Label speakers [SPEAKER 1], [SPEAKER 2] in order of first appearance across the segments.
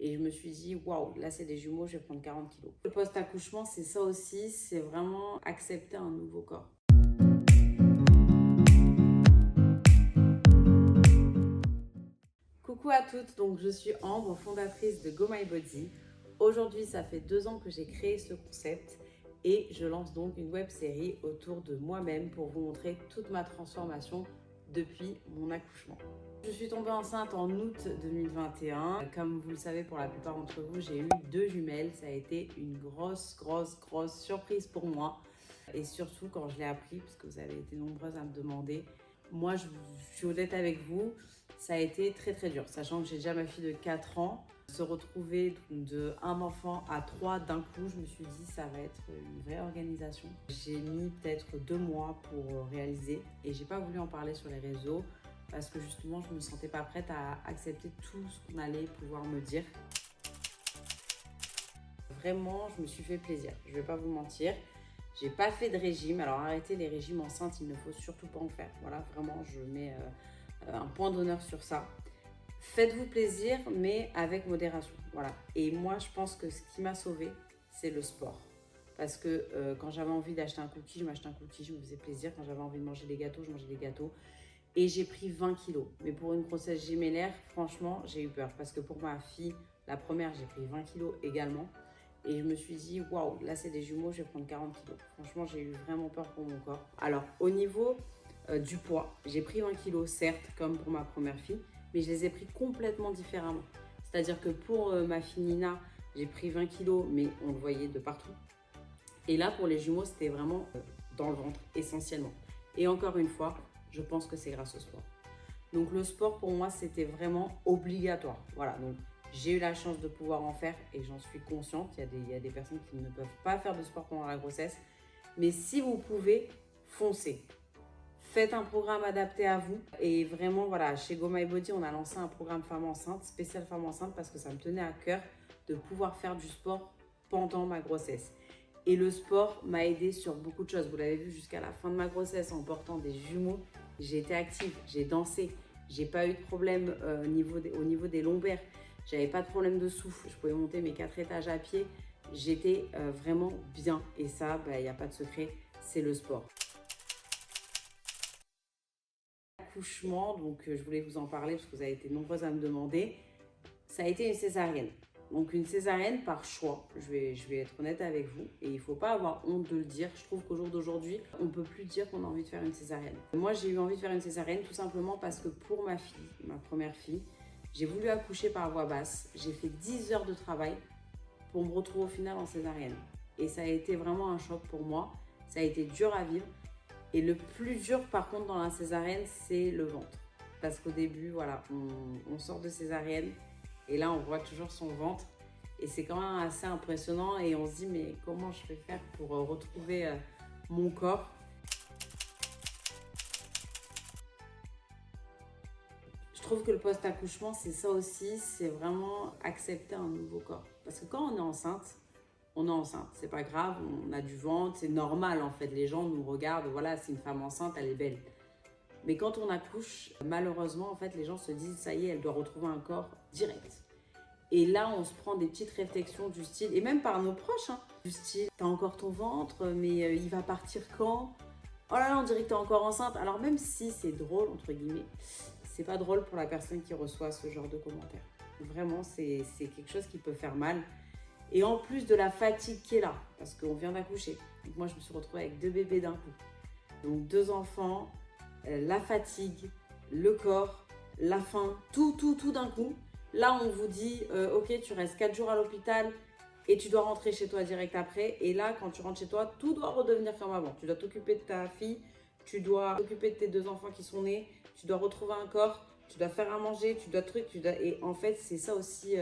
[SPEAKER 1] Et je me suis dit, waouh, là c'est des jumeaux, je vais prendre 40 kilos. Le post-accouchement, c'est ça aussi, c'est vraiment accepter un nouveau corps. Coucou à toutes, donc je suis Ambre, fondatrice de Go My Body. Aujourd'hui, ça fait 2 ans que j'ai créé ce concept et je lance donc une web série autour de moi-même pour vous montrer toute ma transformation depuis mon accouchement. Je suis tombée enceinte en août 2021. Comme vous le savez, pour la plupart d'entre vous, j'ai eu 2 jumelles. Ça a été une grosse surprise pour moi. Et surtout quand je l'ai appris, parce que vous avez été nombreuses à me demander. Moi, je suis honnête avec vous, ça a été très dur. Sachant que j'ai déjà ma fille de 4 ans. Se retrouver de un enfant à 3 d'un coup, je me suis dit ça va être une vraie organisation. J'ai mis peut-être 2 mois pour réaliser et j'ai pas voulu en parler sur les réseaux parce que justement je me sentais pas prête à accepter tout ce qu'on allait pouvoir me dire. Vraiment, je me suis fait plaisir, je vais pas vous mentir. J'ai pas fait de régime, alors arrêtez les régimes enceintes, il ne faut surtout pas en faire. Voilà, vraiment, je mets un point d'honneur sur ça. Faites-vous plaisir, mais avec modération. Voilà. Et moi, je pense que ce qui m'a sauvée, c'est le sport. Parce que quand j'avais envie d'acheter un cookie, je m'achetais un cookie, je me faisais plaisir. Quand j'avais envie de manger des gâteaux, je mangeais des gâteaux. Et j'ai pris 20 kilos. Mais pour une grossesse gémellaire, franchement, j'ai eu peur. Parce que pour ma fille, la première, j'ai pris 20 kilos également. Et je me suis dit, waouh, là c'est des jumeaux, je vais prendre 40 kilos. Franchement, j'ai eu vraiment peur pour mon corps. Alors, au niveau du poids, j'ai pris 20 kilos, certes, comme pour ma première fille, mais je les ai pris complètement différemment. C'est-à-dire que pour ma fille Nina, j'ai pris 20 kilos, mais on le voyait de partout. Et là, pour les jumeaux, c'était vraiment dans le ventre, essentiellement. Et encore une fois, je pense que c'est grâce au sport. Donc le sport, pour moi, c'était vraiment obligatoire. Voilà, donc j'ai eu la chance de pouvoir en faire et j'en suis consciente. Il y a des personnes qui ne peuvent pas faire de sport pendant la grossesse. Mais si vous pouvez, foncez. Faites un programme adapté à vous. Et vraiment, voilà, chez Go My Body, on a lancé un programme femme enceinte, spécial femme enceinte, parce que ça me tenait à cœur de pouvoir faire du sport pendant ma grossesse. Et le sport m'a aidé sur beaucoup de choses. Vous l'avez vu jusqu'à la fin de ma grossesse en portant des jumeaux. J'ai été active, j'ai dansé. J'ai pas eu de problème au niveau des lombaires. J'avais pas de problème de souffle. Je pouvais monter mes 4 étages à pied. J'étais vraiment bien. Et ça, il n'y a pas de secret, c'est le sport. Accouchement, donc je voulais vous en parler parce que vous avez été nombreuses à me demander. Ça a été une césarienne. Donc une césarienne par choix, je vais être honnête avec vous. Et il ne faut pas avoir honte de le dire. Je trouve qu'au jour d'aujourd'hui, on ne peut plus dire qu'on a envie de faire une césarienne. Moi, j'ai eu envie de faire une césarienne tout simplement parce que pour ma fille, ma première fille, j'ai voulu accoucher par voie basse. J'ai fait 10 heures de travail pour me retrouver au final en césarienne. Et ça a été vraiment un choc pour moi. Ça a été dur à vivre. Et le plus dur par contre dans la césarienne, c'est le ventre. Parce qu'au début, voilà, on sort de césarienne et là on voit toujours son ventre. Et c'est quand même assez impressionnant et on se dit mais comment je vais faire pour retrouver mon corps. Je trouve que le post-accouchement, c'est ça aussi, c'est vraiment accepter un nouveau corps. Parce que quand on est enceinte, c'est pas grave, on a du ventre, c'est normal en fait. Les gens nous regardent, voilà, c'est une femme enceinte, elle est belle. Mais quand on accouche, malheureusement, en fait, les gens se disent, ça y est, elle doit retrouver un corps direct. Et là, on se prend des petites réflexions du style, et même par nos proches, hein, du style, t'as encore ton ventre, mais il va partir quand? Oh là là, on dirait que t'es encore enceinte. Alors même si c'est drôle, entre guillemets, c'est pas drôle pour la personne qui reçoit ce genre de commentaires. Vraiment, c'est quelque chose qui peut faire mal. Et en plus de la fatigue qui est là, parce qu'on vient d'accoucher. Donc moi, je me suis retrouvée avec 2 bébés d'un coup. Donc 2 enfants, la fatigue, le corps, la faim, tout d'un coup. Là, on vous dit, ok, tu restes 4 jours à l'hôpital et tu dois rentrer chez toi direct après. Et là, quand tu rentres chez toi, tout doit redevenir comme avant. Tu dois t'occuper de ta fille, tu dois t'occuper de tes 2 enfants qui sont nés, tu dois retrouver un corps, tu dois faire à manger, Et en fait, c'est ça aussi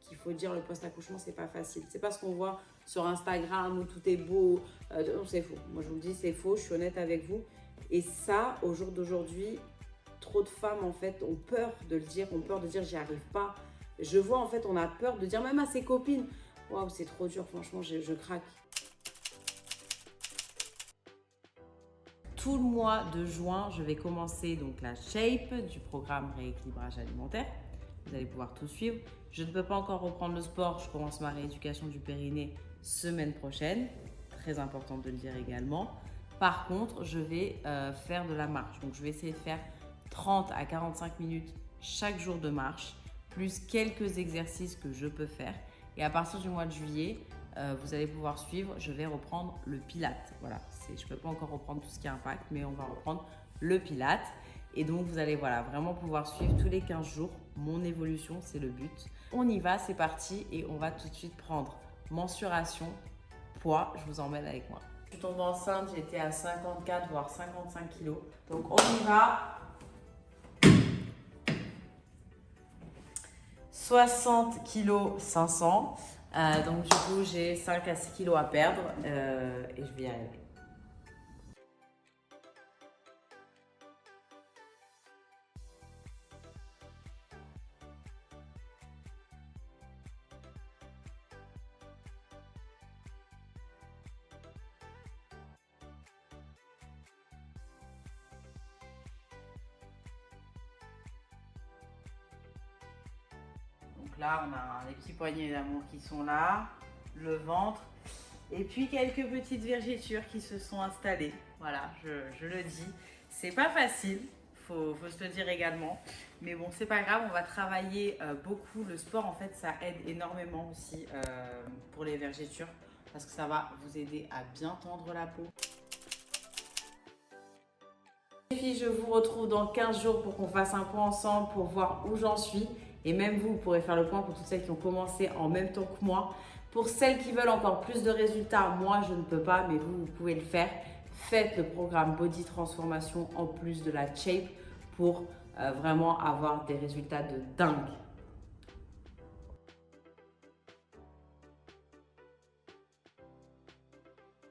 [SPEAKER 1] qu'il faut dire, le post-accouchement, c'est pas facile. C'est pas ce qu'on voit sur Instagram où tout est beau. Non, c'est faux. Moi, je vous le dis, c'est faux. Je suis honnête avec vous. Et ça, au jour d'aujourd'hui, trop de femmes, en fait, ont peur de le dire, ont peur de dire, j'y arrive pas. Je vois, en fait, on a peur de dire, même à ses copines, waouh, c'est trop dur, franchement, je craque. Tout le mois de juin, je vais commencer donc la shape du programme rééquilibrage alimentaire. Vous allez pouvoir tout suivre. Je ne peux pas encore reprendre le sport. Je commence ma rééducation du périnée semaine prochaine. Très important de le dire également. Par contre, je vais faire de la marche. Donc, je vais essayer de faire 30 à 45 minutes chaque jour de marche, plus quelques exercices que je peux faire. Et à partir du mois de juillet, vous allez pouvoir suivre, je vais reprendre le Pilates. Voilà, je ne peux pas encore reprendre tout ce qui est impact, mais on va reprendre le Pilates. Et donc, vous allez vraiment pouvoir suivre tous les 15 jours mon évolution, c'est le but. On y va, c'est parti et on va tout de suite prendre mensuration, poids, je vous emmène avec moi. Je suis tombée enceinte, j'étais à 54 voire 55 kilos. Donc, on y va. 60 kg 500. Donc du coup, j'ai 5 à 6 kilos à perdre et je vais y arriver. Donc là, on a les petits poignets d'amour qui sont là, le ventre, et puis quelques petites vergetures qui se sont installées. Voilà, je le dis. C'est pas facile, faut se le dire également. Mais bon, c'est pas grave, on va travailler beaucoup. Le sport, en fait, ça aide énormément aussi pour les vergetures parce que ça va vous aider à bien tendre la peau. Les filles, je vous retrouve dans 15 jours pour qu'on fasse un point ensemble pour voir où j'en suis. Et même vous pourrez faire le point pour toutes celles qui ont commencé en même temps que moi. Pour celles qui veulent encore plus de résultats, moi je ne peux pas, mais vous pouvez le faire. Faites le programme Body Transformation en plus de la shape pour vraiment avoir des résultats de dingue.